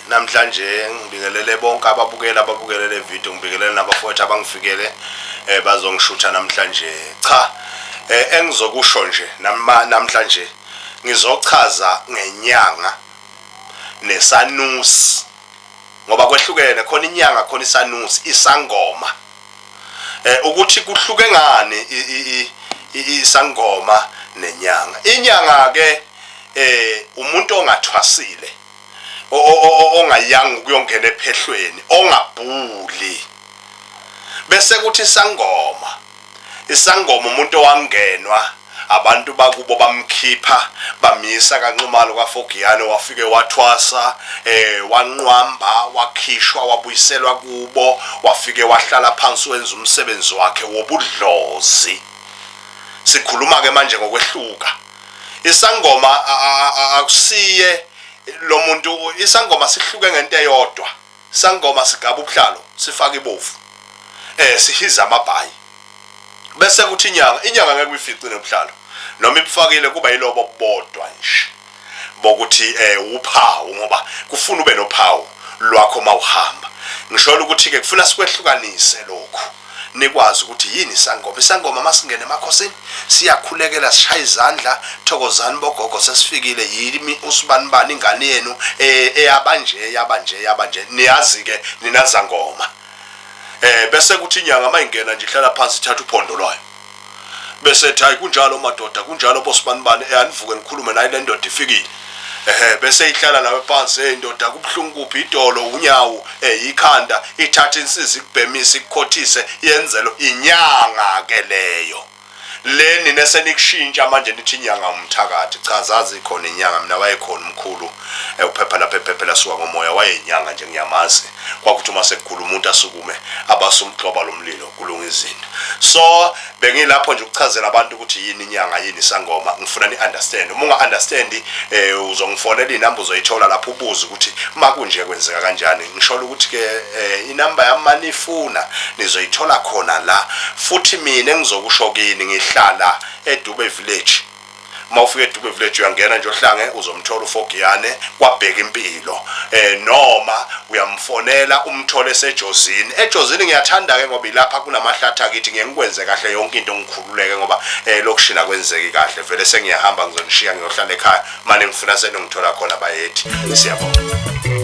namhlanje ngibingelele bonke ababukele le video, ngibingelele nabafowethu abangifikele bazongishutha namhlanje. Cha, engizokusho nje namhlanje ngizochaza ngenyanga neSanusi, ngoba kwehlukene, khona inyanga khona iSanusi, isangoma. Ukuthi kuhluke ngani isangoma nenyanga. Inyanga ke umuntu ongathwasile, ongayanga ukuyongena ephehlweni, ongabhuli. Bese kuthi isangoma umuntu owangenwa abantu bakubo bamkhipha bamisa kanqumalo kwa4Giyane, wafike wathwasa, wanqwamba, wakhishwa, wabuyiselwa kubo, wafike wahlala phansi wenza umsebenzi wakhe wobudlozi. Sikhuluma ke manje ngokwehluka. Isangoma akusiye lo muntu, isangoma sihluke ngento eyodwa. Isangoma sigaba ubuhlalo, sifaka ibovu, sihiza amabhayi. Bese kuthi inyanga ngeke uyifice nobuhlalo, noma ibufakile kuba yilobo bodwa nje bokuthi uphawu, ngoba kufuna ube nophawu lwakho mawuhamba. Ngisho ukuthi ke kufuna sikwehlukanise lokho, nikwazi ukuthi yini isangoma. Isangoma masingene emakhosini siyakhulekela, sishaya izandla, thokozani bogogo sesifikile, yimi usibanibani ingane yenu eyabanje niyazi ke ninazangoma. Bese kuthi inyanga mayingena nje ihlala phansi ithatha uphondo lwayo, bese ethi hayi kunjalo madoda, kunjalo bosibanibani, anivuke nikhulume naye le ndoda ifikile. Bese ihlala nawe phansi, indoda kubhlungu kuphi, idolo, unyawo, ikhanda, ithatha insizi ikubhemisa, ikukhothise, yenzelo. Inyanga ke leyo. Leni nesenikushintsha manje nithi inyanga umthakathi. Cha, zazi khona inyanga, mina wayekhona umkhulu uphepha lapha ephephela suka ngomoya, wayenyanga nje ngiyamazi. Kwakuthi uma sekukhula umuntu asukume abasumgxoba lomlilo kulunga izinto. So bengilapho nje ukuchazela abantu ukuthi yini inyanga, yini isangoma. Ngifuna ni understand. Uma unga understand uzongifonela inamba, uzoyithola lapho ubuza ukuthi makunje kwenzeka kanjani. Ngisho ukuthi ke inamba yami manifuna nizoyithola khona la. Futhi mina engizokusho kini ngihlala eDube Village. Mawufika eDube Village uyangena nje ohlange uzomthola u4Giyane kwabheka impilo. Noma uyamfonela umthole eseJozini. EJozini ngiyathanda ke ngoba ilapha kunamahlathi kithi, ngiyengikwenze kahle yonke into ngikhululeke, ngoba lokushina kwenzeki kahle. Vele sengiyahamba ngizonishiya ngiyohlala ekhaya, manje ngifuna senongithola khona bayethi. Siyabonga.